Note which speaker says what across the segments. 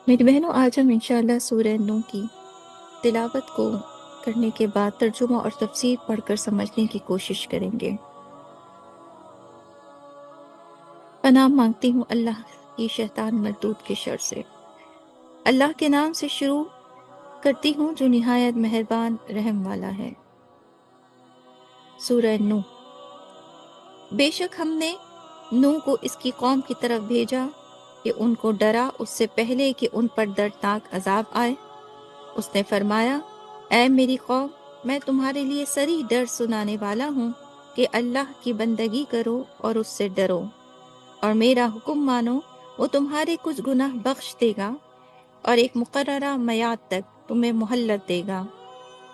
Speaker 1: میری بہنوں، آج ہم انشاءاللہ سورہ نو کی تلاوت کو کرنے کے بعد ترجمہ اور تفسیر پڑھ کر سمجھنے کی کوشش کریں گے۔ پناہ مانگتی ہوں اللہ کی شیطان مردود کے شر سے۔ اللہ کے نام سے شروع کرتی ہوں جو نہایت مہربان رحم والا ہے۔ سورہ نو۔ بے شک ہم نے نو کو اس کی قوم کی طرف بھیجا کہ ان کو ڈرا اس سے پہلے کہ ان پر دردناک عذاب آئے۔ اس نے فرمایا، اے میری قوم، میں تمہارے لیے صریح ڈر سنانے والا ہوں کہ اللہ کی بندگی کرو اور اس سے ڈرو اور میرا حکم مانو، وہ تمہارے کچھ گناہ بخش دے گا اور ایک مقررہ میعاد تک تمہیں مہلت دے گا۔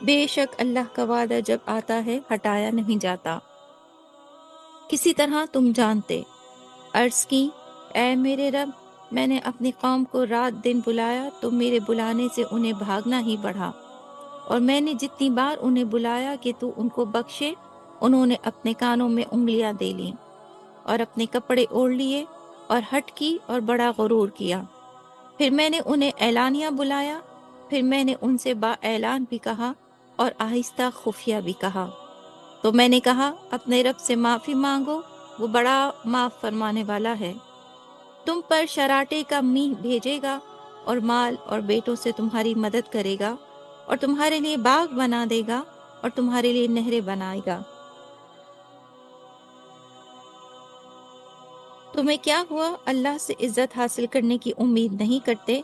Speaker 1: بے شک اللہ کا وعدہ جب آتا ہے ہٹایا نہیں جاتا۔ کسی طرح تم جانتے۔ عرض کی، اے میرے رب، میں نے اپنی قوم کو رات دن بلایا تو میرے بلانے سے انہیں بھاگنا ہی بڑھا، اور میں نے جتنی بار انہیں بلایا کہ تو ان کو بخشے، انہوں نے اپنے کانوں میں انگلیاں دے لیں اور اپنے کپڑے اوڑھ لیے اور ہٹ کی اور بڑا غرور کیا۔ پھر میں نے انہیں اعلانیہ بلایا، پھر میں نے ان سے با اعلان بھی کہا اور آہستہ خفیہ بھی کہا۔ تو میں نے کہا، اپنے رب سے معافی مانگو، وہ بڑا معاف فرمانے والا ہے۔ تم پر شراٹے کا میںہ بھیجے گا اور مال اور بیٹوں سے تمہاری مدد کرے گا اور تمہارے لیے باغ بنا دے گا اور تمہارے لیے نہریں بنائے گا۔ تمہیں کیا ہوا؟ اللہ سے عزت حاصل کرنے کی امید نہیں کرتے،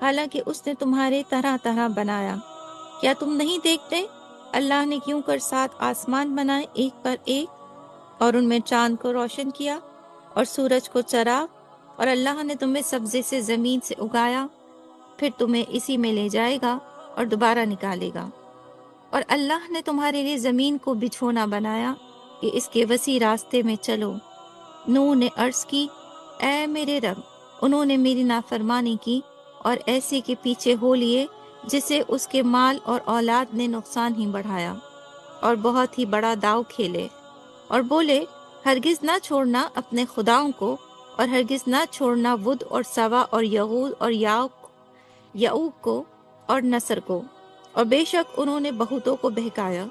Speaker 1: حالانکہ اس نے تمہارے طرح طرح بنایا۔ کیا تم نہیں دیکھتے اللہ نے کیوں کر 7 آسمان بنائے ایک پر ایک، اور ان میں چاند کو روشن کیا اور سورج کو چراغ، اور اللہ نے تمہیں سبزے سے زمین سے اگایا، پھر تمہیں اسی میں لے جائے گا اور دوبارہ نکالے گا۔ اور اللہ نے تمہارے لیے زمین کو بچھونا بنایا کہ اس کے وسیع راستے میں چلو۔ نوح نے عرض کی، اے میرے رب، انہوں نے میری نافرمانی کی اور ایسے کے پیچھے ہو لیے جسے اس کے مال اور اولاد نے نقصان ہی بڑھایا اور بہت ہی بڑا داؤ کھیلے، اور بولے، ہرگز نہ چھوڑنا اپنے خداؤں کو، اور ہرگز نہ چھوڑنا ود اور سوا اور یغوث اور یعوق کو اور نصر کو، اور بے شک انہوں نے بہتوں کو بہکایا،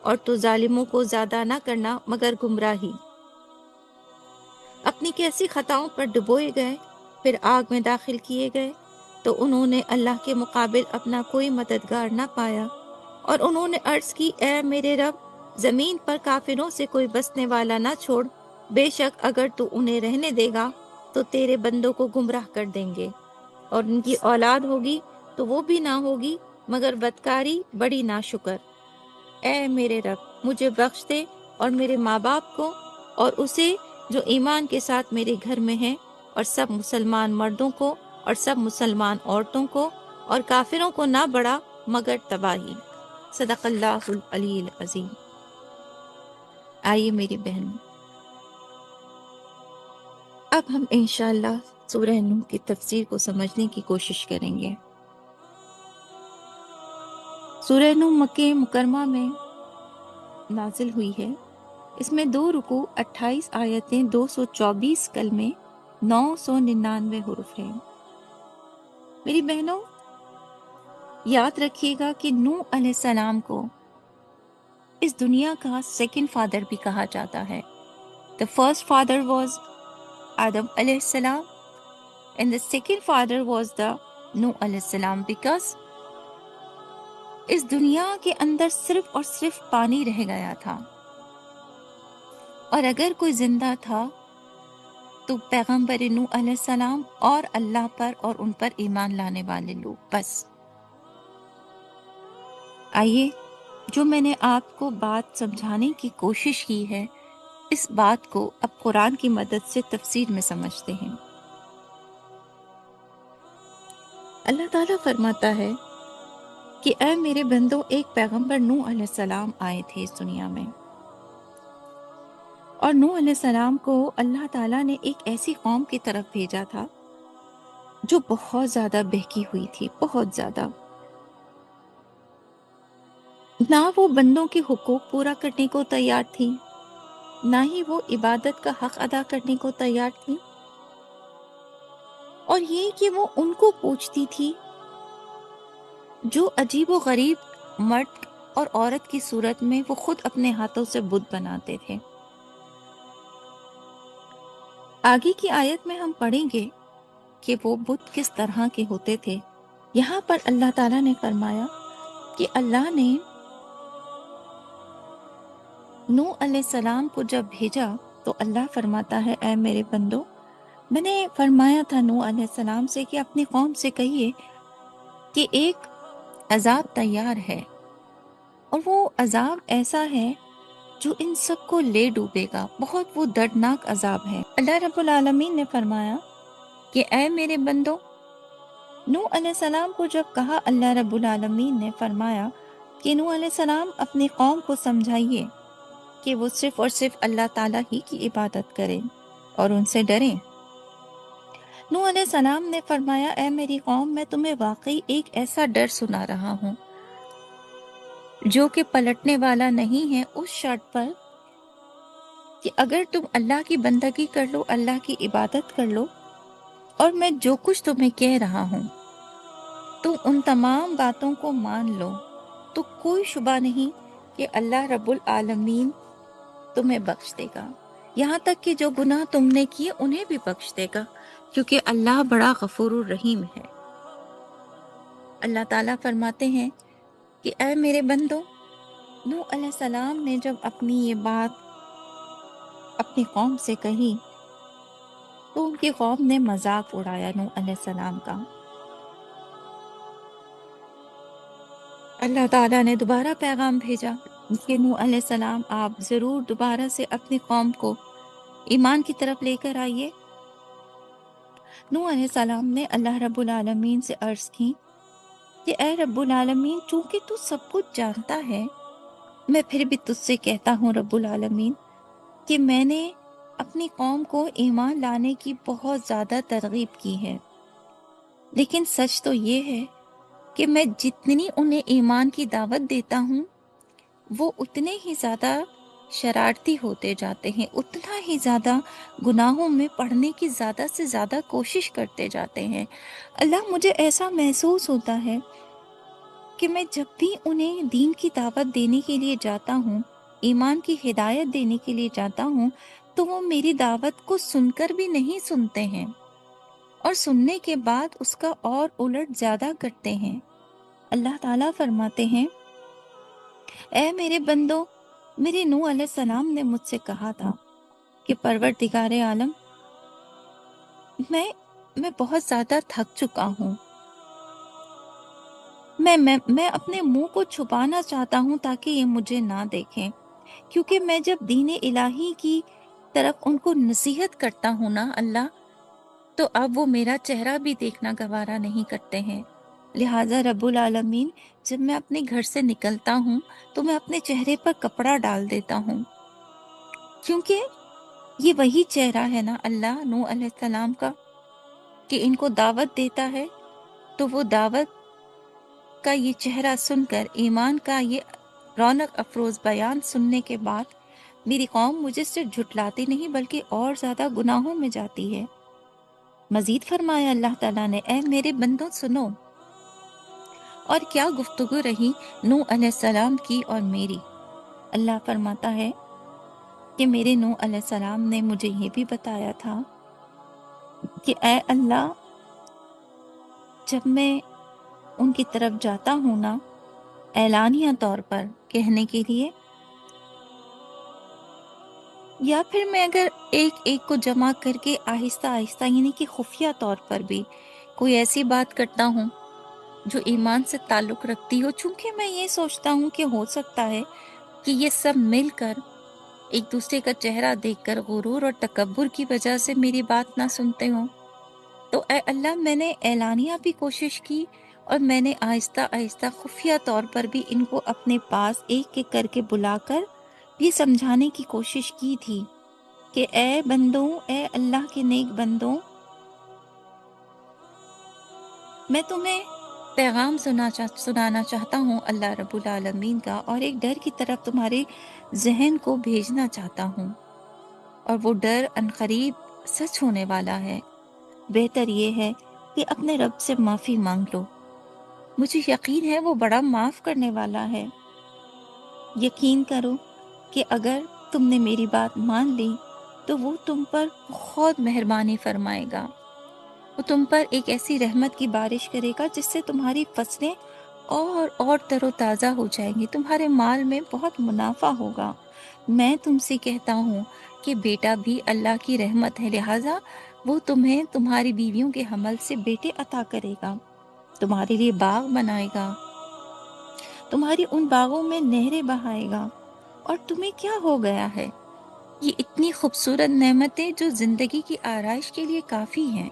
Speaker 1: اور تو ظالموں کو زیادہ نہ کرنا مگر گمراہی۔ اپنی کیسی خطاؤں پر ڈبوئے گئے، پھر آگ میں داخل کیے گئے، تو انہوں نے اللہ کے مقابل اپنا کوئی مددگار نہ پایا، اور انہوں نے عرض کی، اے میرے رب، زمین پر کافروں سے کوئی بسنے والا نہ چھوڑ، بے شک اگر تو انہیں رہنے دے گا تو تیرے بندوں کو گمراہ کر دیں گے، اور ان کی اولاد ہوگی تو وہ بھی نہ ہوگی مگر بدکاری بڑی ناشکر۔ اے میرے رب، مجھے بخش دے اور میرے ماں باپ کو اور اسے جو ایمان کے ساتھ میرے گھر میں ہیں، اور سب مسلمان مردوں کو اور سب مسلمان عورتوں کو، اور کافروں کو نہ بڑھا مگر تباہی۔ صدق اللہ العلی العظیم۔ آئیے میری بہن، اب ہم انشاءاللہ سورہ نوح کی تفسیر کو سمجھنے کی کوشش کریں گے۔ سورہ نوح مکہ مکرمہ میں نازل ہوئی ہے۔ اس میں 2 رکوع، 28 آیتیں، 224 کلمے، 999 حروف ہیں۔ میری بہنوں، یاد رکھیے گا کہ نوح علیہ السلام کو اس دنیا کا سیکنڈ فادر بھی کہا جاتا ہے۔ The first father was Adam علیہ السلام and the second father was the نوح علیہ السلام because اس دنیا کے اندر صرف اور صرف پانی رہ گیا تھا، اور اگر کوئی زندہ تھا تو پیغمبر نوح علیہ السلام اور اللہ پر اور ان پر ایمان لانے والے لوگ بس۔ آئیے، جو میں نے آپ کو بات سمجھانے کی کوشش کی ہے، اس بات کو اب قرآن کی مدد سے تفسیر میں سمجھتے ہیں۔ اللہ تعالیٰ فرماتا ہے کہ اے میرے بندو، ایک پیغمبر نوح علیہ السلام آئے تھے اس دنیا میں، اور نوح علیہ السلام کو اللہ تعالیٰ نے ایک ایسی قوم کی طرف بھیجا تھا جو بہت زیادہ بہکی ہوئی تھی، بہت زیادہ۔ نہ وہ بندوں کے حقوق پورا کرنے کو تیار تھی، نہ ہی وہ عبادت کا حق ادا کرنے کو تیار تھی، اور یہ کہ وہ ان کو پوچھتی تھی جو عجیب و غریب مرد اور عورت کی صورت میں وہ خود اپنے ہاتھوں سے بت بناتے تھے۔ آگے کی آیت میں ہم پڑھیں گے کہ وہ بت کس طرح کے ہوتے تھے۔ یہاں پر اللہ تعالیٰ نے فرمایا کہ اللہ نے نوح علیہ السلام کو جب بھیجا تو اللہ فرماتا ہے اے میرے بندو، میں نے فرمایا تھا نوح علیہ السلام سے کہ اپنی قوم سے کہیے کہ ایک عذاب تیار ہے، اور وہ عذاب ایسا ہے جو ان سب کو لے ڈوبے گا، بہت وہ دردناک عذاب ہے۔ اللہ رب العالمین نے فرمایا کہ اے میرے بندو، نوح علیہ السلام کو جب کہا، اللہ رب العالمین نے فرمایا کہ نوح علیہ السلام اپنی قوم کو سمجھائیے کہ وہ صرف اور صرف اللہ تعالیٰ ہی کی عبادت کریں اور ان سے ڈریں۔ نوح علیہ السلام نے فرمایا اے میری قوم، میں تمہیں واقعی ایک ایسا ڈر سنا رہا ہوں جو کہ پلٹنے والا نہیں ہے، اس شرط پر کہ اگر تم اللہ کی بندگی کر لو، اللہ کی عبادت کر لو، اور میں جو کچھ تمہیں کہہ رہا ہوں تم ان تمام باتوں کو مان لو، تو کوئی شبہ نہیں کہ اللہ رب العالمین تمہیں بخش دے گا، یہاں تک کہ جو گناہ تم نے کیے انہیں بھی بخش دے گا، کیونکہ اللہ بڑا غفور الرحیم ہے۔ اللہ تعالیٰ فرماتے ہیں کہ اے میرے بندو، نوح علیہ السلام نے جب اپنی یہ بات اپنی قوم سے کہی تو ان کی قوم نے مذاق اڑایا نوح علیہ السلام کا۔ اللہ تعالیٰ نے دوبارہ پیغام بھیجا کہ نوح علیہ السلام آپ ضرور دوبارہ سے اپنی قوم کو ایمان کی طرف لے کر آئیے۔ نوح علیہ السلام نے اللہ رب العالمین سے عرض کی کہ اے رب العالمین، چونکہ تو سب کچھ جانتا ہے، میں پھر بھی تجھ سے کہتا ہوں رب العالمین کہ میں نے اپنی قوم کو ایمان لانے کی بہت زیادہ ترغیب کی ہے، لیکن سچ تو یہ ہے کہ میں جتنی انہیں ایمان کی دعوت دیتا ہوں وہ اتنے ہی زیادہ شرارتی ہوتے جاتے ہیں، اتنا ہی زیادہ گناہوں میں پڑھنے کی زیادہ سے زیادہ کوشش کرتے جاتے ہیں۔ اللہ، مجھے ایسا محسوس ہوتا ہے کہ میں جب بھی انہیں دین کی دعوت دینے کے لیے جاتا ہوں، ایمان کی ہدایت دینے کے لیے جاتا ہوں، تو وہ میری دعوت کو سن کر بھی نہیں سنتے ہیں، اور سننے کے بعد اس کا اور الٹ زیادہ کرتے ہیں۔ اللہ تعالیٰ فرماتے ہیں اے میرے بندو، میرے نوح علیہ السلام نے مجھ سے کہا تھا کہ پروردگار عالم، میں بہت زیادہ تھک چکا ہوں، میں اپنے منہ کو چھپانا چاہتا ہوں تاکہ یہ مجھے نہ دیکھیں، کیونکہ میں جب دین الہی کی طرف ان کو نصیحت کرتا ہوں نا اللہ، تو اب وہ میرا چہرہ بھی دیکھنا گوارا نہیں کرتے ہیں۔ لہٰذا رب العالمین، جب میں اپنے گھر سے نکلتا ہوں تو میں اپنے چہرے پر کپڑا ڈال دیتا ہوں، کیونکہ یہ وہی چہرہ ہے نا اللہ نوح علیہ السلام کا کہ ان کو دعوت دیتا ہے، تو وہ دعوت کا یہ چہرہ سن کر، ایمان کا یہ رونق افروز بیان سننے کے بعد میری قوم مجھے صرف جھٹلاتی نہیں بلکہ اور زیادہ گناہوں میں جاتی ہے۔ مزید فرمایا اللہ تعالیٰ نے اے میرے بندوں سنو، اور کیا گفتگو رہی نوح علیہ السلام کی اور میری۔ اللہ فرماتا ہے کہ میرے نوح علیہ السلام نے مجھے یہ بھی بتایا تھا کہ اے اللہ، جب میں ان کی طرف جاتا ہوں نا اعلانیہ طور پر کہنے کے لیے، یا پھر میں اگر ایک ایک کو جمع کر کے آہستہ آہستہ یعنی کہ خفیہ طور پر بھی کوئی ایسی بات کرتا ہوں جو ایمان سے تعلق رکھتی ہو، چونکہ میں یہ سوچتا ہوں کہ ہو سکتا ہے کہ یہ سب مل کر ایک دوسرے کا چہرہ دیکھ کر غرور اور تکبر کی وجہ سے میری بات نہ سنتے ہوں، تو اے اللہ، میں نے اعلانیہ بھی کوشش کی اور میں نے آہستہ آہستہ خفیہ طور پر بھی ان کو اپنے پاس ایک ایک کر کے بلا کر بھی سمجھانے کی کوشش کی تھی کہ اے بندوں، اے اللہ کے نیک بندوں، میں تمہیں پیغام سنانا چاہتا ہوں اللہ رب العالمین کا، اور ایک ڈر کی طرف تمہارے ذہن کو بھیجنا چاہتا ہوں، اور وہ ڈر عنقریب سچ ہونے والا ہے۔ بہتر یہ ہے کہ اپنے رب سے معافی مانگ لو، مجھے یقین ہے وہ بڑا معاف کرنے والا ہے۔ یقین کرو کہ اگر تم نے میری بات مان لی تو وہ تم پر بہت مہربانی فرمائے گا، وہ تم پر ایک ایسی رحمت کی بارش کرے گا جس سے تمہاری فصلیں اور تر و تازہ ہو جائیں گی، تمہارے مال میں بہت منافع ہوگا۔ میں تم سے کہتا ہوں کہ بیٹا بھی اللہ کی رحمت ہے، لہٰذا وہ تمہیں تمہاری بیویوں کے حمل سے بیٹے عطا کرے گا، تمہارے لیے باغ بنائے گا، تمہاری ان باغوں میں نہریں بہائے گا۔ اور تمہیں کیا ہو گیا ہے؟ یہ اتنی خوبصورت نعمتیں جو زندگی کی آرائش کے لیے کافی ہیں،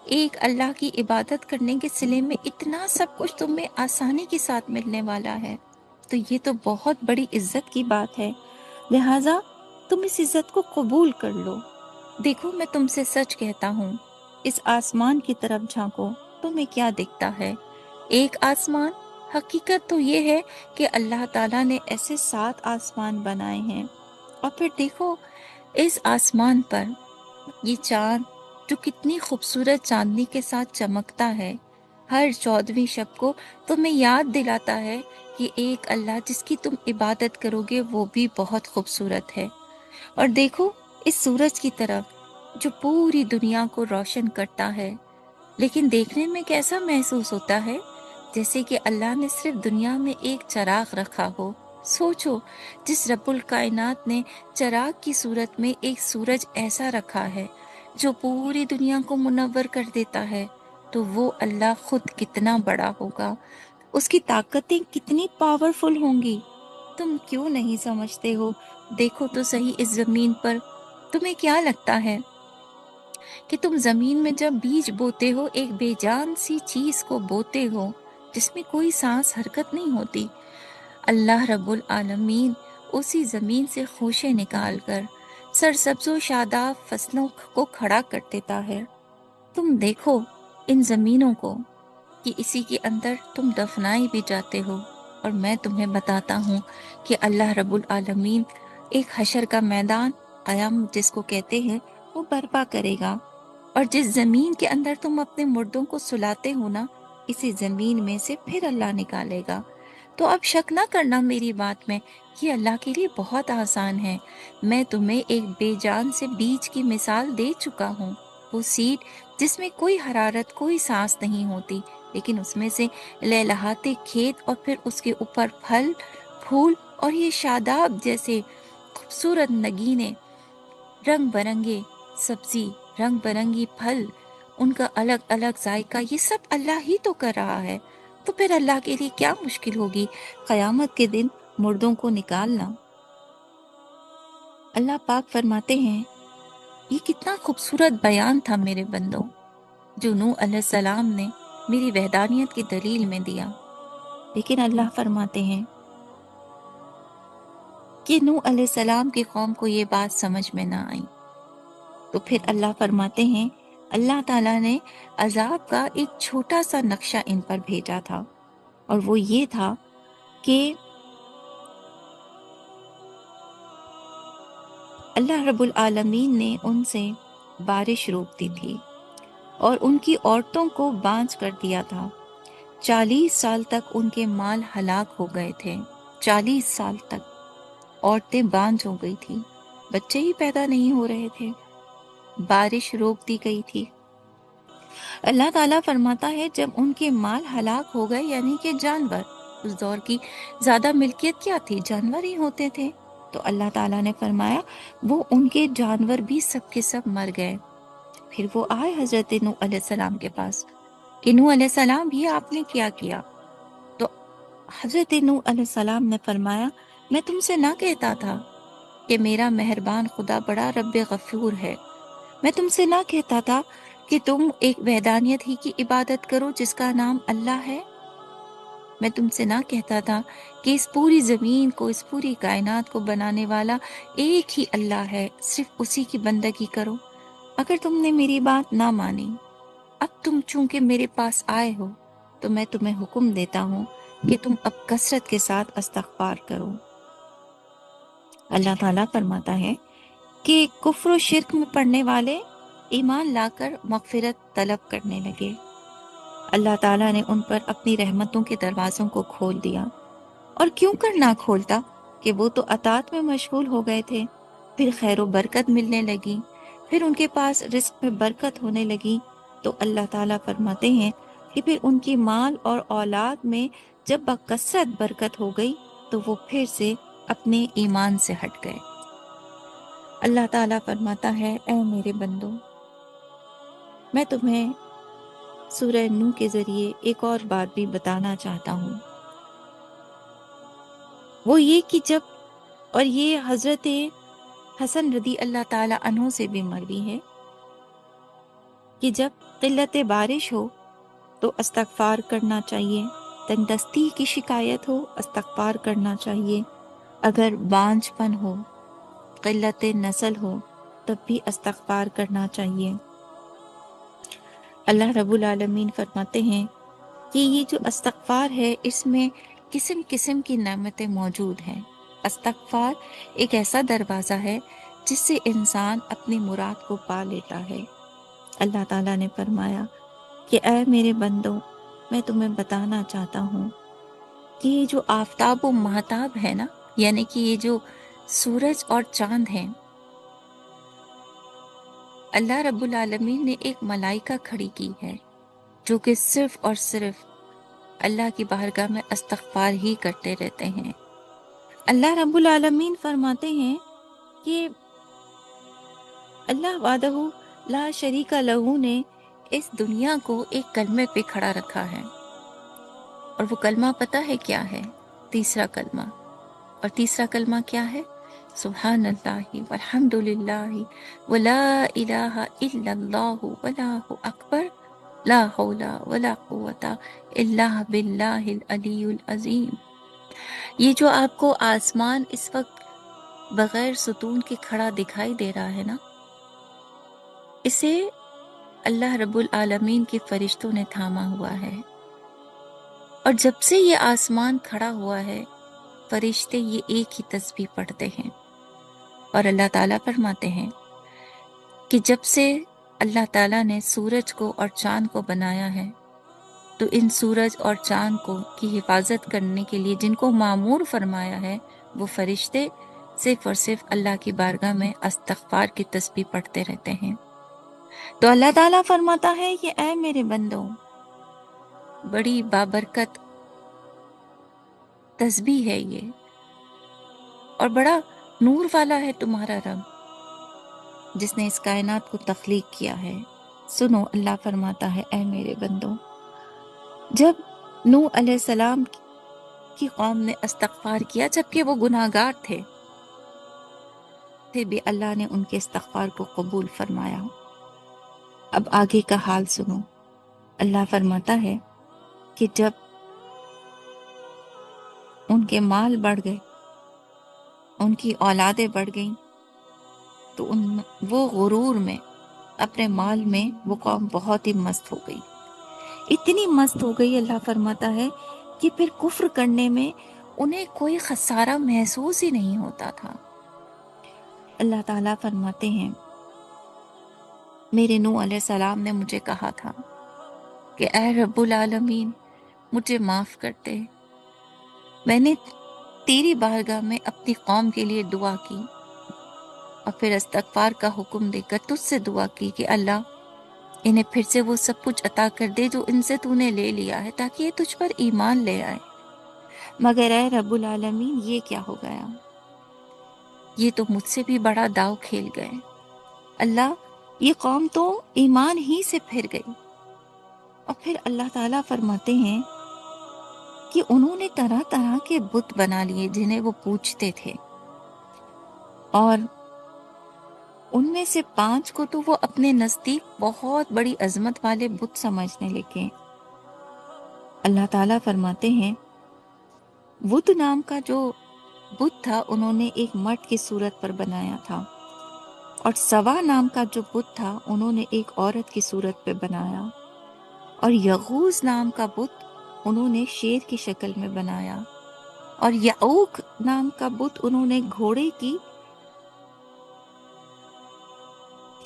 Speaker 1: ایک اللہ کی عبادت کرنے کے صلے میں اتنا سب کچھ تمہیں آسانی کے ساتھ ملنے والا ہے، تو یہ تو بہت بڑی عزت کی بات ہے، لہٰذا تم اس عزت کو قبول کر لو۔ دیکھو میں تم سے سچ کہتا ہوں، اس آسمان کی طرف جھانکو، تمہیں کیا دکھتا ہے؟ ایک آسمان؟ حقیقت تو یہ ہے کہ اللہ تعالیٰ نے ایسے 7 آسمان بنائے ہیں، اور پھر دیکھو اس آسمان پر یہ چاند جو کتنی خوبصورت چاندنی کے ساتھ چمکتا ہے، ہر 14ویں شب کو تمہیں یاد دلاتا ہے کہ ایک اللہ جس کی تم عبادت کرو گے وہ بھی بہت خوبصورت ہے۔ اور دیکھو اس سورج کی طرف جو پوری دنیا کو روشن کرتا ہے، لیکن دیکھنے میں کیسا محسوس ہوتا ہے؟ جیسے کہ اللہ نے صرف دنیا میں ایک چراغ رکھا ہو۔ سوچو، جس رب الکائنات نے چراغ کی صورت میں ایک سورج ایسا رکھا ہے جو پوری دنیا کو منور کر دیتا ہے، تو وہ اللہ خود کتنا بڑا ہوگا، اس کی طاقتیں کتنی پاورفل ہوں گی، تم کیوں نہیں سمجھتے ہو؟ دیکھو تو صحیح اس زمین پر، تمہیں کیا لگتا ہے کہ تم زمین میں جب بیج بوتے ہو، ایک بے جان سی چیز کو بوتے ہو جس میں کوئی سانس حرکت نہیں ہوتی، اللہ رب العالمین اسی زمین سے خوشے نکال کر سرسبز و شاداب فصلوں کو کھڑا کر دیتا ہے۔ تم دیکھو ان زمینوں کو کہ اسی کے اندر تم دفنائے بھی جاتے ہو، اور میں تمہیں بتاتا ہوں کہ اللہ رب العالمین ایک حشر کا میدان، قیام جس کو کہتے ہیں، وہ برپا کرے گا، اور جس زمین کے اندر تم اپنے مردوں کو سلاتے ہو نا، اسی زمین میں سے پھر اللہ نکالے گا۔ تو اب شک نہ کرنا میری بات میں، یہ اللہ کے لیے بہت آسان ہے۔ میں تمہیں ایک بے جان سے بیج کی مثال دے چکا ہوں، وہ سیڈ جس میں کوئی حرارت، کوئی سانس نہیں ہوتی، لیکن اس میں سے لہلہاتے کھیت، اور پھر اس کے اوپر پھل، پھول، اور یہ شاداب جیسے خوبصورت نگینے، رنگ برنگے سبزی، رنگ برنگی پھل، ان کا الگ الگ ذائقہ، یہ سب اللہ ہی تو کر رہا ہے، تو پھر اللہ کے لیے کیا مشکل ہوگی قیامت کے دن مردوں کو نکالنا؟ اللہ پاک فرماتے ہیں، یہ کتنا خوبصورت بیان تھا میرے بندوں جو نوح علیہ السلام نے میری وحدانیت کی دلیل میں دیا، لیکن اللہ فرماتے ہیں کہ نوح علیہ السلام کی قوم کو یہ بات سمجھ میں نہ آئی، تو پھر اللہ فرماتے ہیں اللہ تعالیٰ نے عذاب کا ایک چھوٹا سا نقشہ ان پر بھیجا تھا، اور وہ یہ تھا کہ اللہ رب العالمین نے ان سے بارش روک دی تھی اور ان کی عورتوں کو بانجھ کر دیا تھا۔ 40 سال تک ان کے مال ہلاک ہو گئے تھے، 40 سال تک عورتیں بانجھ ہو گئی تھی، بچے ہی پیدا نہیں ہو رہے تھے، بارش روک دی گئی تھی۔ اللہ تعالیٰ فرماتا ہے جب ان کے مال ہلاک ہو گئے، یعنی کہ جانور، اس دور کی زیادہ ملکیت کیا تھی؟ جانور ہی ہوتے تھے، تو اللہ تعالیٰ نے فرمایا وہ ان کے جانور بھی سب کے سب مر گئے۔ پھر وہ آئے حضرت نوح علیہ السلام کے پاس کہ نوح علیہ السلام یہ آپ نے کیا کیا؟ تو حضرت نوح علیہ السلام نے فرمایا میں تم سے نہ کہتا تھا کہ میرا مہربان خدا بڑا رب غفور ہے، میں تم سے نہ کہتا تھا کہ تم ایک وحدانیت ہی کی عبادت کرو جس کا نام اللہ ہے، میں تم سے نہ کہتا تھا کہ اس پوری زمین کو، اس پوری کائنات کو بنانے والا ایک ہی اللہ ہے، صرف اسی کی بندگی کرو۔ اگر تم نے میری بات نہ مانی، اب تم چونکہ میرے پاس آئے ہو تو میں تمہیں حکم دیتا ہوں کہ تم اب کثرت کے ساتھ استغفار کرو۔ اللہ تعالیٰ فرماتا ہے کہ کفر و شرک میں پڑنے والے ایمان لا کر مغفرت طلب کرنے لگے، اللہ تعالیٰ نے ان پر اپنی رحمتوں کے دروازوں کو کھول دیا، اور کیوں کر نہ کھولتا کہ وہ تو اطاعت میں مشغول ہو گئے تھے۔ پھر خیر و برکت ملنے لگی، پھر ان کے پاس رزق میں برکت ہونے لگی۔ تو اللہ تعالیٰ فرماتے ہیں کہ پھر ان کی مال اور اولاد میں جب بکثرت برکت ہو گئی تو وہ پھر سے اپنے ایمان سے ہٹ گئے۔ اللہ تعالیٰ فرماتا ہے، اے میرے بندو، میں تمہیں سورہ نوح کے ذریعے ایک اور بات بھی بتانا چاہتا ہوں، وہ یہ کہ جب، اور یہ حضرت حسن رضی اللہ تعالیٰ عنہ سے بھی مروی ہے، کہ جب قلت بارش ہو تو استغفار کرنا چاہیے، تندرستی کی شکایت ہو استغفار کرنا چاہیے، اگر بانجھ پن ہو، قلت نسل ہو، تب بھی استغفار کرنا چاہیے۔ اللہ رب العالمین فرماتے ہیں کہ یہ جو استغفار ہے اس میں قسم قسم کی نعمتیں موجود ہیں۔ استغفار ایک ایسا دروازہ ہے جس سے انسان اپنی مراد کو پا لیتا ہے۔ اللہ تعالیٰ نے فرمایا کہ اے میرے بندوں، میں تمہیں بتانا چاہتا ہوں کہ یہ جو آفتاب و مہتاب ہے نا، یعنی کہ یہ جو سورج اور چاند ہیں، اللہ رب العالمین نے ایک ملائکہ کھڑی کی ہے جو کہ صرف اور صرف اللہ کی بارگاہ میں استغفار ہی کرتے رہتے ہیں۔ اللہ رب العالمین فرماتے ہیں کہ اللہ وحدہ لا شریک لہ نے اس دنیا کو ایک کلمے پہ کھڑا رکھا ہے، اور وہ کلمہ پتہ ہے کیا ہے؟ تیسرا کلمہ۔ اور تیسرا کلمہ کیا ہے؟ سبحان اللہ والحمد للہ ولا الہ الا اللہ واللہ اکبر لا حول ولا قوت الا باللہ العلی العظیم۔ یہ جو آپ کو آسمان اس وقت بغیر ستون کے کھڑا دکھائی دے رہا ہے نا، اسے اللہ رب العالمین کے فرشتوں نے تھاما ہوا ہے، اور جب سے یہ آسمان کھڑا ہوا ہے فرشتے یہ ایک ہی تسبیح پڑھتے ہیں۔ اور اللہ تعالیٰ فرماتے ہیں کہ جب سے اللہ تعالیٰ نے سورج کو اور چاند کو بنایا ہے تو ان سورج اور چاند کو کی حفاظت کرنے کے لیے جن کو مامور فرمایا ہے وہ فرشتے صرف اور صرف اللہ کی بارگاہ میں استغفار کی تسبیح پڑھتے رہتے ہیں۔ تو اللہ تعالیٰ فرماتا ہے کہ اے میرے بندوں، بڑی بابرکت تسبیح ہے یہ، اور بڑا نور والا ہے تمہارا رب جس نے اس کائنات کو تخلیق کیا ہے۔ سنو، اللہ فرماتا ہے اے میرے بندوں، جب نوح علیہ السلام کی قوم نے استغفار کیا جبکہ وہ گناہگار تھے، پھر بھی اللہ نے ان کے استغفار کو قبول فرمایا۔ اب آگے کا حال سنو، اللہ فرماتا ہے کہ جب ان کے مال بڑھ گئے، ان کی اولادیں بڑھ گئیں، تو وہ غرور میں، اپنے مال میں وہ قوم بہت ہی مست ہو گئی، اتنی مست ہو گئی، اللہ فرماتا ہے کہ پھر کفر کرنے میں انہیں کوئی خسارہ محسوس ہی نہیں ہوتا تھا۔ اللہ تعالیٰ فرماتے ہیں میرے نوح علیہ السلام نے مجھے کہا تھا کہ اے رب العالمین مجھے معاف کر دے، میں نے تیری بارگاہ میں اپنی قوم کے لیے دعا کی، اور پھر استغفار کا حکم دے کر تجھ سے دعا کی کہ اللہ انہیں پھر سے وہ سب کچھ عطا کر دے جو ان سے تو نے لے لیا ہے، تاکہ یہ تجھ پر ایمان لے آئے۔ مگر اے رب العالمین یہ کیا ہو گیا؟ یہ تو مجھ سے بھی بڑا داؤ کھیل گئے۔ اللہ، یہ قوم تو ایمان ہی سے پھر گئی۔ اور پھر اللہ تعالیٰ فرماتے ہیں کہ انہوں نے طرح طرح کے بت بنا لیے جنہیں وہ پوجتے تھے، اور ان میں سے 5 کو تو وہ اپنے نزدیک بہت بڑی عظمت والے بت سمجھنے لگے۔ اللہ تعالیٰ فرماتے ہیں ود نام کا جو بت تھا انہوں نے ایک مرد کی صورت پر بنایا تھا، اور سوا نام کا جو بت تھا انہوں نے ایک عورت کی صورت پہ بنایا، اور یغوز نام کا بت انہوں نے شیر کی شکل میں بنایا، اور یعوق نام کا بت انہوں نے گھوڑے کی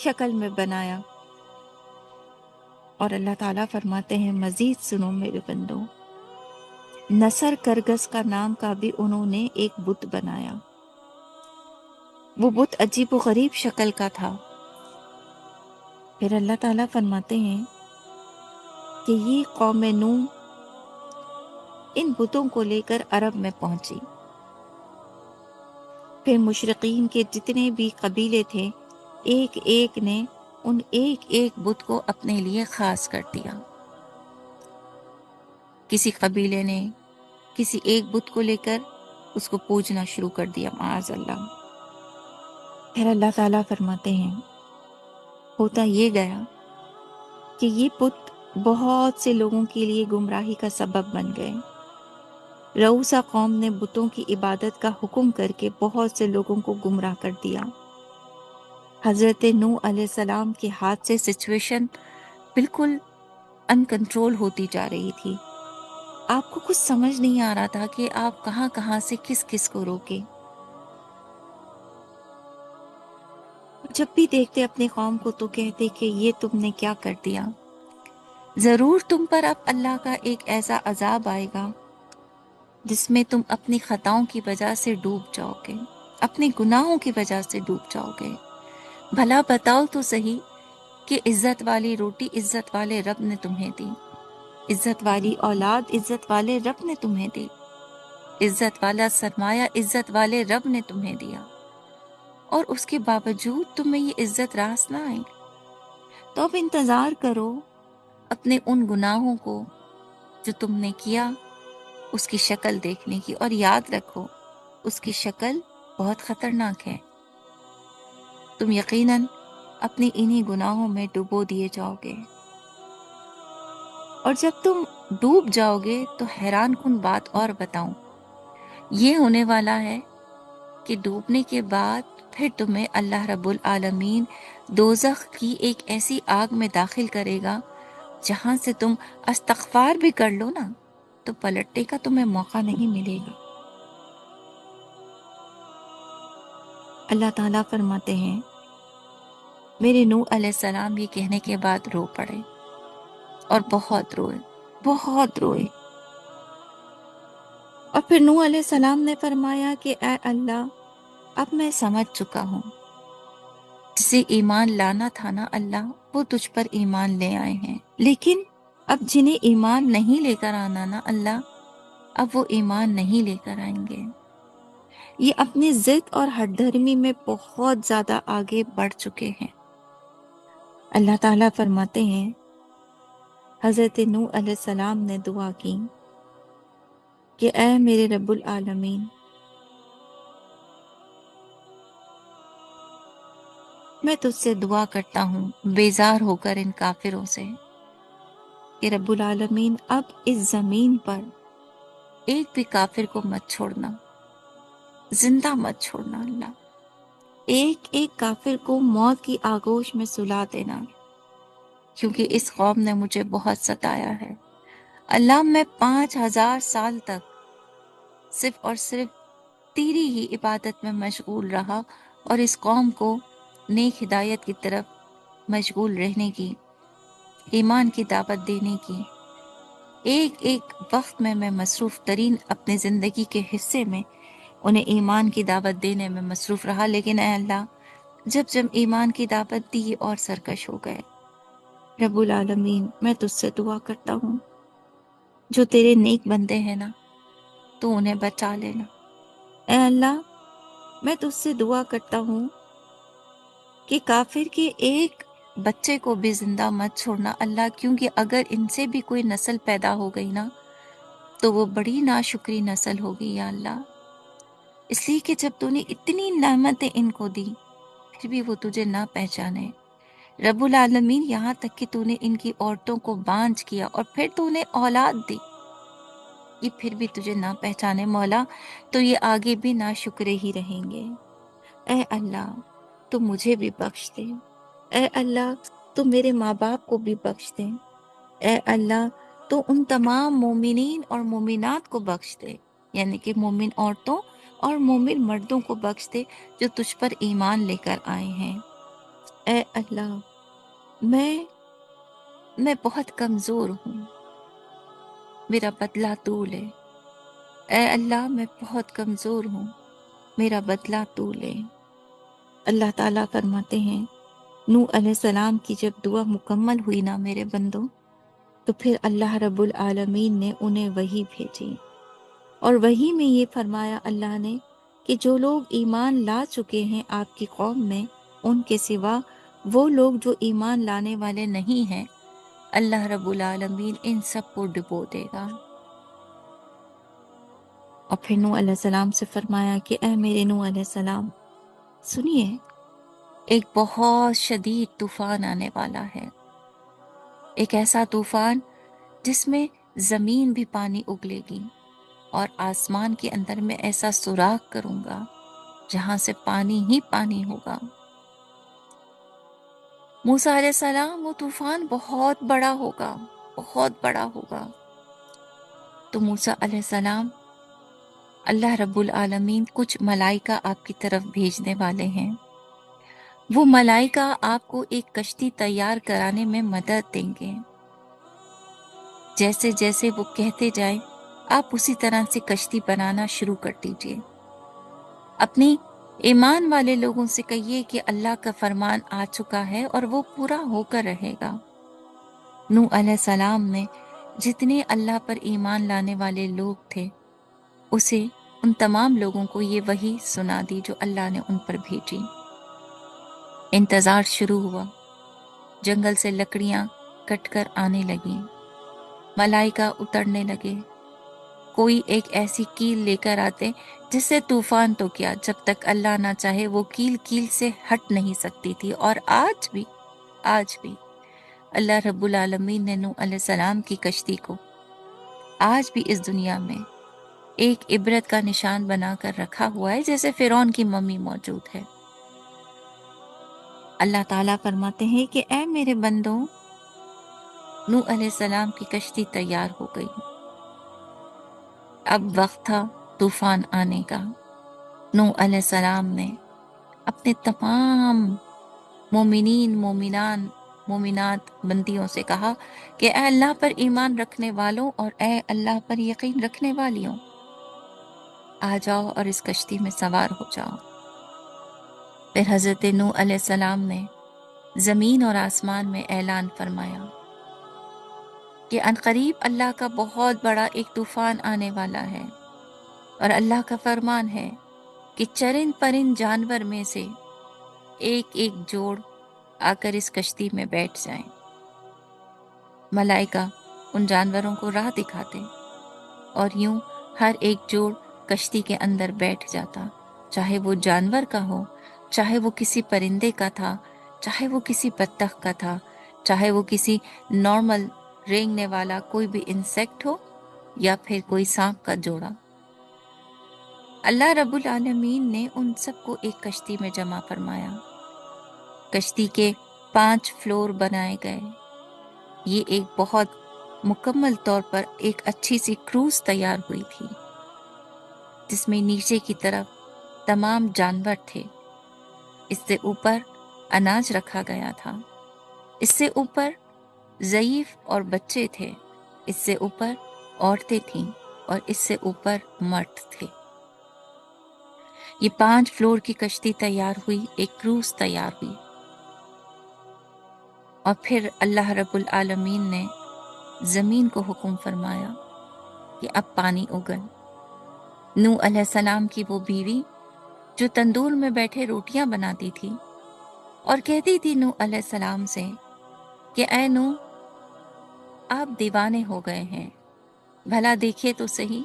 Speaker 1: شکل میں بنایا۔ اور اللہ تعالیٰ فرماتے ہیں مزید سنو میرے بندو، نصر کرگس کا نام کا بھی انہوں نے ایک بت بنایا۔ وہ بت عجیب و غریب شکل کا تھا۔ پھر اللہ تعالیٰ فرماتے ہیں کہ یہ قوم نوح ان بتوں کو لے کر عرب میں پہنچی۔ پھر مشرقین کے جتنے بھی قبیلے تھے، ایک ایک نے ان ایک ایک بت کو اپنے لیے خاص کر دیا۔ کسی قبیلے نے کسی ایک بت کو لے کر اس کو پوجنا شروع کر دیا، معاذ اللہ۔ پھر اللہ تعالیٰ فرماتے ہیں ہوتا یہ گیا کہ یہ بت بہت سے لوگوں کے لیے گمراہی کا سبب بن گئے۔ رؤوسا قوم نے بتوں کی عبادت کا حکم کر کے بہت سے لوگوں کو گمراہ کر دیا۔ حضرت نوح علیہ السلام کے ہاتھ سے سچویشن بالکل ان کنٹرول ہوتی جا رہی تھی۔ آپ کو کچھ سمجھ نہیں آ رہا تھا کہ آپ کہاں کہاں سے کس کس کو روکے۔ جب بھی دیکھتے اپنی قوم کو تو کہتے کہ یہ تم نے کیا کر دیا۔ ضرور تم پر اب اللہ کا ایک ایسا عذاب آئے گا جس میں تم اپنی خطاؤں کی وجہ سے ڈوب جاؤ گے، اپنے گناہوں کی وجہ سے ڈوب جاؤ گے۔ بھلا بتاؤ تو صحیح کہ عزت والی روٹی عزت والے رب نے تمہیں دی، عزت والی اولاد عزت والے رب نے تمہیں دی، عزت والا سرمایہ عزت والے رب نے تمہیں دیا، اور اس کے باوجود تمہیں یہ عزت راس نہ آئی۔ تو اب انتظار کرو اپنے ان گناہوں کو جو تم نے کیا اس کی شکل دیکھنے کی، اور یاد رکھو اس کی شکل بہت خطرناک ہے۔ تم یقیناً اپنی انہی گناہوں میں ڈبو دیے جاؤ گے، اور جب تم ڈوب جاؤ گے تو حیران کن بات اور بتاؤں، یہ ہونے والا ہے کہ ڈوبنے کے بعد پھر تمہیں اللہ رب العالمین دوزخ کی ایک ایسی آگ میں داخل کرے گا جہاں سے تم استغفار بھی کر لو نا تو پلٹنے کا تمہیں موقع نہیں ملے گا۔ اللہ تعالیٰ فرماتے ہیں میرے نوح علیہ السلام یہ کہنے کے بعد رو پڑے، اور بہت روئے، بہت روئے۔ اور پھر نوح علیہ السلام نے فرمایا کہ اے اللہ، اب میں سمجھ چکا ہوں، جسے ایمان لانا تھا نا اللہ، وہ تجھ پر ایمان لے آئے ہیں، لیکن اب جنہیں ایمان نہیں لے کر آنا نا اللہ، اب وہ ایمان نہیں لے کر آئیں گے۔ یہ اپنی ضد اور ہٹ دھرمی میں بہت زیادہ آگے بڑھ چکے ہیں۔ اللہ تعالیٰ فرماتے ہیں حضرت نوح علیہ السلام نے دعا کی کہ اے میرے رب العالمین، میں تجھ سے دعا کرتا ہوں بیزار ہو کر ان کافروں سے کہ رب العالمین اب اس زمین پر ایک بھی کافر کو مت چھوڑنا، زندہ مت چھوڑنا اللہ، ایک ایک کافر کو موت کی آغوش میں سلا دینا، کیونکہ اس قوم نے مجھے بہت ستایا ہے۔ اللہ میں 5000 سال تک صرف اور صرف تیری ہی عبادت میں مشغول رہا، اور اس قوم کو نیک ہدایت کی طرف مشغول رہنے کی، ایمان کی دعوت دینے کی ایک ایک وقت میں مصروف ترین اپنے زندگی کے حصے میں انہیں ایمان کی دعوت دینے میں مصروف رہا۔ لیکن اے اللہ، جب جب ایمان کی دعوت دی اور سرکش ہو گئے۔ رب العالمین، میں تجھ سے دعا کرتا ہوں جو تیرے نیک بندے ہیں نا، تو انہیں بچا لینا۔ اے اللہ، میں تجھ سے دعا کرتا ہوں کہ کافر کے ایک بچے کو بھی زندہ مت چھوڑنا اللہ، کیونکہ اگر ان سے بھی کوئی نسل پیدا ہو گئی نا تو وہ بڑی ناشکری نسل ہوگی یا اللہ، اس لیے کہ جب تو نے اتنی نعمتیں ان کو دی پھر بھی وہ تجھے نہ پہچانے۔ رب العالمین، یہاں تک کہ تو نے ان کی عورتوں کو بانجھ کیا اور پھر تو انہیں اولاد دی، یہ پھر بھی تجھے نہ پہچانے مولا، تو یہ آگے بھی ناشکرے ہی رہیں گے۔ اے اللہ، تو مجھے بھی بخش دے۔ اے اللہ، تو میرے ماں باپ کو بھی بخش دے۔ اے اللہ، تو ان تمام مومنین اور مومنات کو بخش دے، یعنی کہ مومن عورتوں اور مومن مردوں کو بخش دے جو تجھ پر ایمان لے کر آئے ہیں۔ اے اللہ، میں میں بہت کمزور ہوں، میرا بدلہ تو لے۔ اے اللہ میں بہت کمزور ہوں، میرا بدلہ تو لے۔ اللہ تعالیٰ فرماتے ہیں نوح علیہ السلام کی جب دعا مکمل ہوئی نا میرے بندوں، تو پھر اللہ رب العالمین نے انہیں وحی بھیجی، اور وحی میں یہ فرمایا اللہ نے کہ جو لوگ ایمان لا چکے ہیں آپ کی قوم میں، ان کے سوا وہ لوگ جو ایمان لانے والے نہیں ہیں، اللہ رب العالمین ان سب کو ڈبو دے گا۔ اور پھر نوح علیہ السلام سے فرمایا کہ اے میرے نوح علیہ السلام سنیے، ایک بہت شدید طوفان آنے والا ہے، ایک ایسا طوفان جس میں زمین بھی پانی اگلے گی، اور آسمان کے اندر میں ایسا سوراخ کروں گا جہاں سے پانی ہی پانی ہوگا۔ موسیٰ علیہ السلام وہ طوفان بہت بڑا ہوگا، بہت بڑا ہوگا۔ تو موسیٰ علیہ السلام اللہ رب العالمین کچھ ملائکہ آپ کی طرف بھیجنے والے ہیں، وہ ملائکہ آپ کو ایک کشتی تیار کرانے میں مدد دیں گے۔ جیسے جیسے وہ کہتے جائیں آپ اسی طرح سے کشتی بنانا شروع کر دیجئے۔ اپنی ایمان والے لوگوں سے کہیے کہ اللہ کا فرمان آ چکا ہے اور وہ پورا ہو کر رہے گا۔ نوح علیہ السلام نے جتنے اللہ پر ایمان لانے والے لوگ تھے، اسے ان تمام لوگوں کو یہ وحی سنا دی جو اللہ نے ان پر بھیجی۔ انتظار شروع ہوا، جنگل سے لکڑیاں کٹ کر آنے لگیں، ملائکہ اترنے لگے، کوئی ایک ایسی کیل لے کر آتے جس سے طوفان تو کیا، جب تک اللہ نہ چاہے وہ کیل سے ہٹ نہیں سکتی تھی۔ اور آج بھی اللہ رب العالمین نے نوح علیہ السلام کی کشتی کو آج بھی اس دنیا میں ایک عبرت کا نشان بنا کر رکھا ہوا ہے، جیسے فرعون کی ممی موجود ہے۔ اللہ تعالیٰ فرماتے ہیں کہ اے میرے بندوں، نوح علیہ السلام کی کشتی تیار ہو گئی، اب وقت تھا طوفان آنے کا۔ نوح علیہ السلام نے اپنے تمام مومنین، مومنات بندیوں سے کہا کہ اے اللہ پر ایمان رکھنے والوں اور اے اللہ پر یقین رکھنے والیوں، آ جاؤ اور اس کشتی میں سوار ہو جاؤ۔ پھر حضرت نوح علیہ السلام نے زمین اور آسمان میں اعلان فرمایا کہ عنقریب اللہ کا بہت بڑا ایک طوفان آنے والا ہے، اور اللہ کا فرمان ہے کہ چرند پرند جانور میں سے ایک ایک جوڑ آ کر اس کشتی میں بیٹھ جائیں۔ ملائکہ ان جانوروں کو راہ دکھاتے، اور یوں ہر ایک جوڑ کشتی کے اندر بیٹھ جاتا، چاہے وہ جانور کا ہو، چاہے وہ کسی پرندے کا تھا، چاہے وہ کسی بطخ کا تھا، چاہے وہ کسی نارمل رینگنے والا کوئی بھی انسیکٹ ہو، یا پھر کوئی سانپ کا جوڑا۔ اللہ رب العالمین نے ان سب کو ایک کشتی میں جمع فرمایا۔ کشتی کے 5 فلور بنائے گئے۔ یہ ایک بہت مکمل طور پر ایک اچھی سی کروز تیار ہوئی تھی، جس میں نیچے کی طرف تمام جانور تھے، اس سے اوپر اناج رکھا گیا تھا، اس سے اوپر ضعیف اور بچے تھے، اس سے اوپر عورتیں تھیں، اور اس سے اوپر مرد تھے۔ یہ 5 فلور کی کشتی تیار ہوئی، ایک کروز تیار ہوئی، اور پھر اللہ رب العالمین نے زمین کو حکم فرمایا کہ اب پانی اگل۔ نوح علیہ السلام کی وہ بیوی جو تندور میں بیٹھے روٹیاں بناتی تھی اور کہتی تھی نوح علیہ السلام سے کہ اے نوح، آپ دیوانے ہو گئے ہیں، بھلا دیکھیے تو صحیح،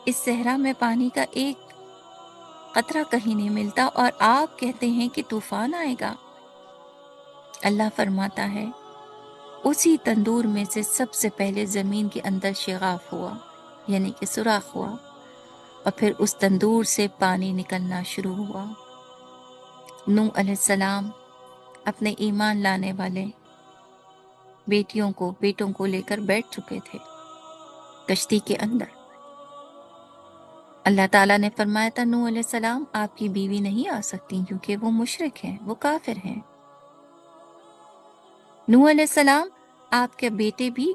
Speaker 1: اس صحرا میں پانی کا ایک قطرہ کہیں نہیں ملتا، اور آپ کہتے ہیں کہ طوفان آئے گا۔ اللہ فرماتا ہے اسی تندور میں سے سب سے پہلے زمین کے اندر شغاف ہوا، یعنی کہ سوراخ ہوا، اور پھر اس تندور سے پانی نکلنا شروع ہوا۔ نوح علیہ السلام اپنے ایمان لانے والے بیٹوں کو لے کر بیٹھ چکے تھے کشتی کے اندر۔ اللہ تعالیٰ نے فرمایا تھا نوح علیہ السلام آپ کی بیوی نہیں آ سکتی کیونکہ وہ مشرک ہیں، وہ کافر ہیں۔ نوح علیہ السلام آپ کے بیٹے بھی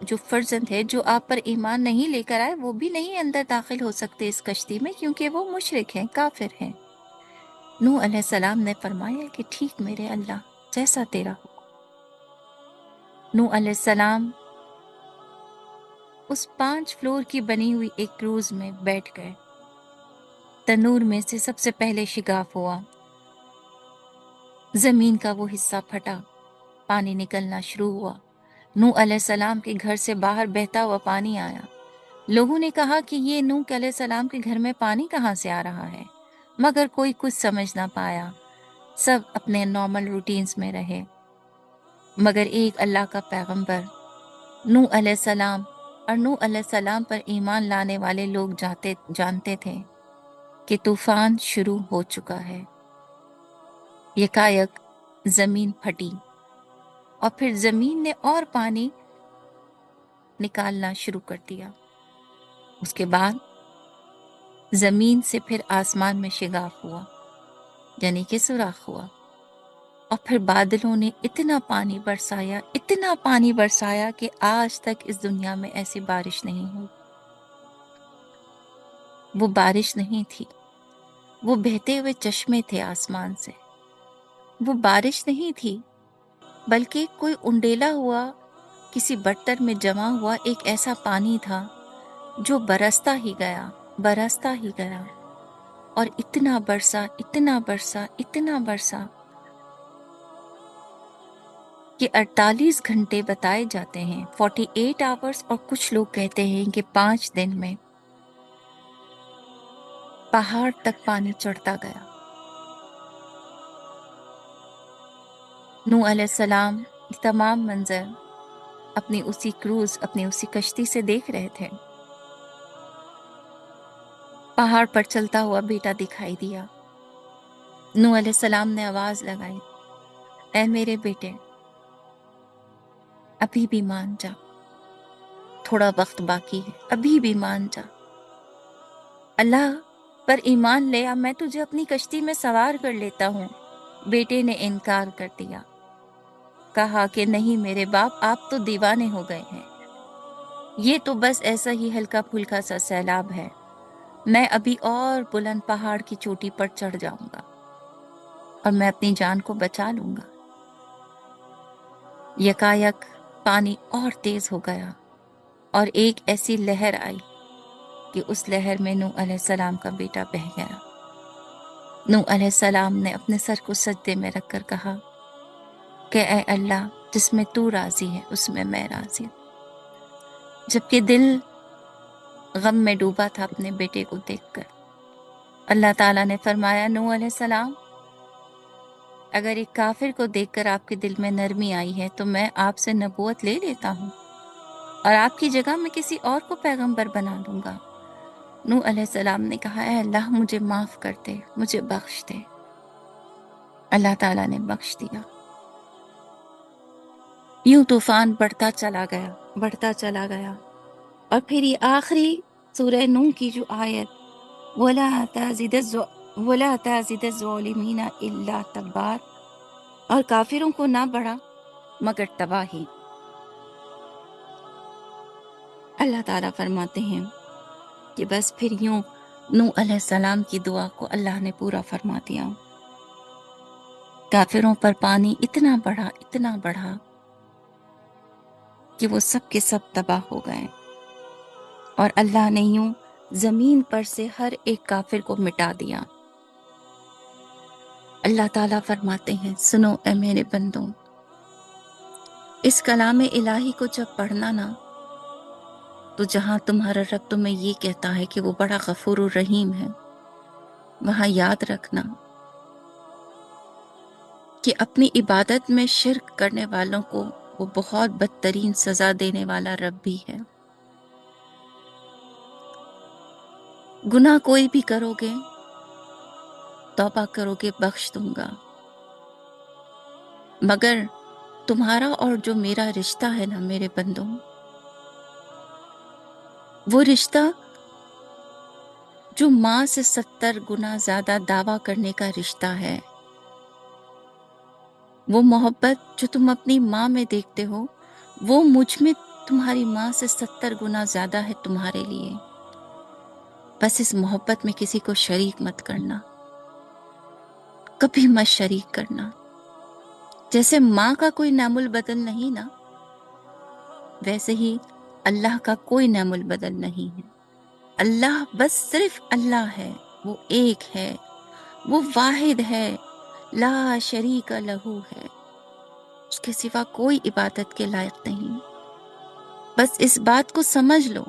Speaker 1: جو فرزند ہے جو آپ پر ایمان نہیں لے کر آئے وہ بھی نہیں اندر داخل ہو سکتے اس کشتی میں، کیونکہ وہ مشرک ہیں، کافر ہیں۔ نوح علیہ السلام نے فرمایا کہ ٹھیک میرے اللہ، جیسا تیرا ہو۔ نوح علیہ السلام اس 5 فلور کی بنی ہوئی ایک کروز میں بیٹھ گئے۔ تنور میں سے سب سے پہلے شگاف ہوا، زمین کا وہ حصہ پھٹا، پانی نکلنا شروع ہوا۔ نوح علیہ السلام کے گھر سے باہر بہتا ہوا پانی آیا۔ لوگوں نے کہا کہ یہ نوح علیہ السلام کے گھر میں پانی کہاں سے آ رہا ہے، مگر کوئی کچھ سمجھ نہ پایا، سب اپنے نارمل روٹینز میں رہے۔ مگر ایک اللہ کا پیغمبر نوح علیہ السلام اور نوح علیہ السلام پر ایمان لانے والے لوگ جانتے تھے کہ طوفان شروع ہو چکا ہے۔ یکایک زمین پھٹی اور پھر زمین نے اور پانی نکالنا شروع کر دیا۔ اس کے بعد زمین سے پھر آسمان میں شگاف ہوا، یعنی کہ سوراخ ہوا، اور پھر بادلوں نے اتنا پانی برسایا کہ آج تک اس دنیا میں ایسی بارش نہیں ہوئی۔ وہ بارش نہیں تھی، وہ بہتے ہوئے چشمے تھے آسمان سے۔ وہ بارش نہیں تھی، بلکہ کوئی انڈیلا ہوا، کسی برتن میں جمع ہوا ایک ایسا پانی تھا جو برستا ہی گیا اور اتنا برسا کہ 48 گھنٹے بتائے جاتے ہیں، 48 آورس، اور کچھ لوگ کہتے ہیں کہ 5 دن میں پہاڑ تک پانی چڑھتا گیا۔ نوح علیہ السلام تمام منظر اپنی اسی کشتی سے دیکھ رہے تھے۔ پہاڑ پر چلتا ہوا بیٹا دکھائی دیا۔ نوح علیہ السلام نے آواز لگائی، اے میرے بیٹے، ابھی بھی مان جا، تھوڑا وقت باقی ہے، ابھی بھی مان جا، اللہ پر ایمان لے، اب میں تجھے اپنی کشتی میں سوار کر لیتا ہوں۔ بیٹے نے انکار کر دیا، کہا کہ نہیں میرے باپ، آپ تو دیوانے ہو گئے ہیں، یہ تو بس ایسا ہی ہلکا پھلکا سا سیلاب ہے، میں ابھی اور بلند پہاڑ کی چوٹی پر چڑھ جاؤں گا اور میں اپنی جان کو بچا لوں گا۔ یکایک پانی اور تیز ہو گیا اور ایک ایسی لہر آئی کہ اس لہر میں نوح علیہ السلام کا بیٹا بہہ گیا۔ نوح علیہ السلام نے اپنے سر کو سجدے میں رکھ کر کہا کہ اے اللہ، جس میں تو راضی ہے اس میں میں راضی ہوں۔ جبکہ دل غم میں ڈوبا تھا اپنے بیٹے کو دیکھ کر، اللہ تعالیٰ نے فرمایا، نوح علیہ السلام، اگر ایک کافر کو دیکھ کر آپ کے دل میں نرمی آئی ہے تو میں آپ سے نبوت لے لیتا ہوں اور آپ کی جگہ میں کسی اور کو پیغمبر بنا دوں گا۔ نوح علیہ السلام نے کہا، اے اللہ، مجھے معاف کر دے، مجھے بخش دے۔ اللہ تعالیٰ نے بخش دیا۔ یوں طوفان بڑھتا چلا گیا اور پھر یہ آخری سورہ نوح کی جو آیت، وَلَا تَزِدِ الظَّالِمِينَ إِلَّا تَبَّارٍ، اور کافروں کو نہ بڑھا مگر تباہی۔ اللہ تعالیٰ فرماتے ہیں کہ بس پھر یوں نوح علیہ السلام کی دعا کو اللہ نے پورا فرما دیا۔ کافروں پر پانی اتنا بڑھا کہ وہ سب کے سب تباہ ہو گئے، اور اللہ نے یوں زمین پر سے ہر ایک کافر کو مٹا دیا۔ اللہ تعالیٰ فرماتے ہیں، سنو اے میرے بندوں، اس کلام الہی کو جب پڑھنا نا، تو جہاں تمہارا رب تمہیں یہ کہتا ہے کہ وہ بڑا غفور الرحیم ہے، وہاں یاد رکھنا کہ اپنی عبادت میں شرک کرنے والوں کو وہ بہت بدترین سزا دینے والا رب بھی ہے۔ گناہ کوئی بھی کرو گے، توبہ کرو گے، بخش دوں گا، مگر تمہارا اور جو میرا رشتہ ہے نا میرے بندوں، وہ رشتہ جو ماں سے 70 گنا زیادہ دعویٰ کرنے کا رشتہ ہے، وہ محبت جو تم اپنی ماں میں دیکھتے ہو
Speaker 2: وہ مجھ میں تمہاری ماں سے 70 گنا زیادہ ہے تمہارے لیے. بس اس محبت میں کسی کو شریک مت کرنا، کبھی مت شریک کرنا. جیسے ماں کا کوئی نعم البدل نہیں نا، ویسے ہی اللہ کا کوئی نعم البدل نہیں ہے. اللہ بس صرف اللہ ہے، وہ ایک ہے، وہ واحد ہے، لا شریک لہو ہے، اس کے سوا کوئی عبادت کے لائق نہیں. بس اس بات کو سمجھ لو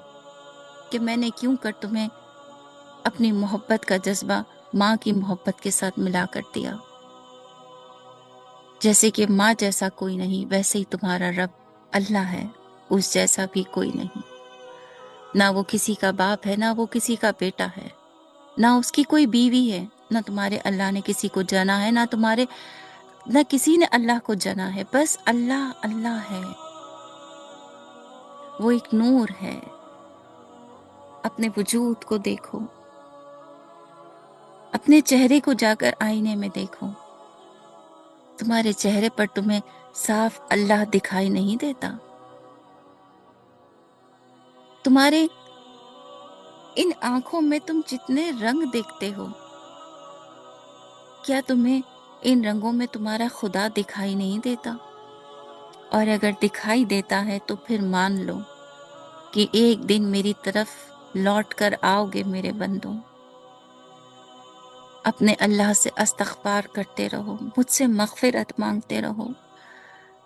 Speaker 2: کہ میں نے کیوں کر تمہیں اپنی محبت کا جذبہ ماں کی محبت کے ساتھ ملا کر دیا. جیسے کہ ماں جیسا کوئی نہیں، ویسے ہی تمہارا رب اللہ ہے، اس جیسا بھی کوئی نہیں. نہ وہ کسی کا باپ ہے، نہ وہ کسی کا بیٹا ہے، نہ اس کی کوئی بیوی ہے، نہ تمہارے اللہ نے کسی کو جنا ہے، نہ کسی نے اللہ کو جنا ہے. بس اللہ اللہ ہے، وہ ایک نور ہے. اپنے وجود کو دیکھو، اپنے چہرے کو جا کر آئینے میں دیکھو. تمہارے چہرے پر تمہیں صاف اللہ دکھائی نہیں دیتا؟ تمہارے ان آنکھوں میں تم جتنے رنگ دیکھتے ہو، کیا تمہیں ان رنگوں میں تمہارا خدا دکھائی نہیں دیتا؟ اور اگر دکھائی دیتا ہے تو پھر مان لو کہ ایک دن میری طرف لوٹ کر آؤ گے میرے بندوں. اپنے اللہ سے استغفار کرتے رہو، مجھ سے مغفرت مانگتے رہو.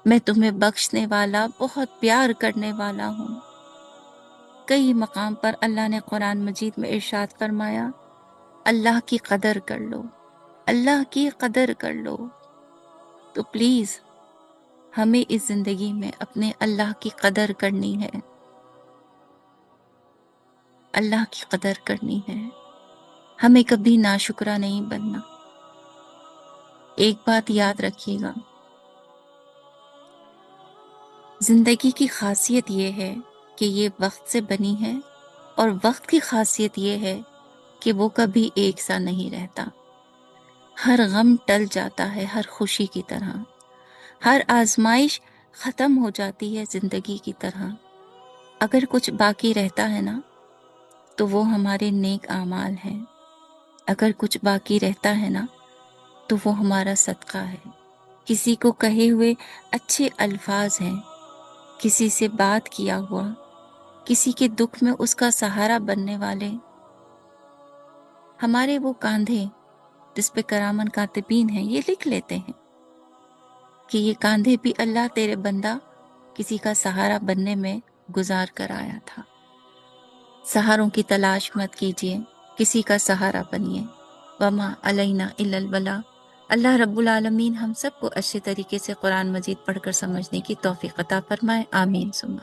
Speaker 2: میں تمہیں بخشنے والا، بہت پیار کرنے والا ہوں. کئی مقام پر اللہ نے قرآن مجید میں ارشاد فرمایا، اللہ کی قدر کر لو، اللہ کی قدر کر لو. تو پلیز ہمیں اس زندگی میں اپنے اللہ کی قدر کرنی ہے، اللہ کی قدر کرنی ہے. ہمیں کبھی ناشکرا نہیں بننا. ایک بات یاد رکھیے گا، زندگی کی خاصیت یہ ہے کہ یہ وقت سے بنی ہے، اور وقت کی خاصیت یہ ہے کہ وہ کبھی ایک سا نہیں رہتا. ہر غم ٹل جاتا ہے، ہر خوشی کی طرح. ہر آزمائش ختم ہو جاتی ہے زندگی کی طرح. اگر کچھ باقی رہتا ہے نا تو وہ ہمارے نیک اعمال ہیں. اگر کچھ باقی رہتا ہے نا تو وہ ہمارا صدقہ ہے. کسی کو کہے ہوئے اچھے الفاظ ہیں، کسی سے بات کیا ہوا، کسی کے دکھ میں اس کا سہارا بننے والے. ہمارے وہ کاندھے جس پہ کرامن کاتبین ہیں یہ لکھ لیتے ہیں کہ یہ کاندھے بھی اللہ تیرے بندہ کسی کا سہارا بننے میں گزار کر آیا تھا. سہاروں کی تلاش مت کیجیے، کسی کا سہارا بنیے. وما علینا الا البلاغ. اللہ رب العالمین ہم سب کو اچھے طریقے سے قرآن مجید پڑھ کر سمجھنے کی توفیق عطا فرمائے. آمین ثم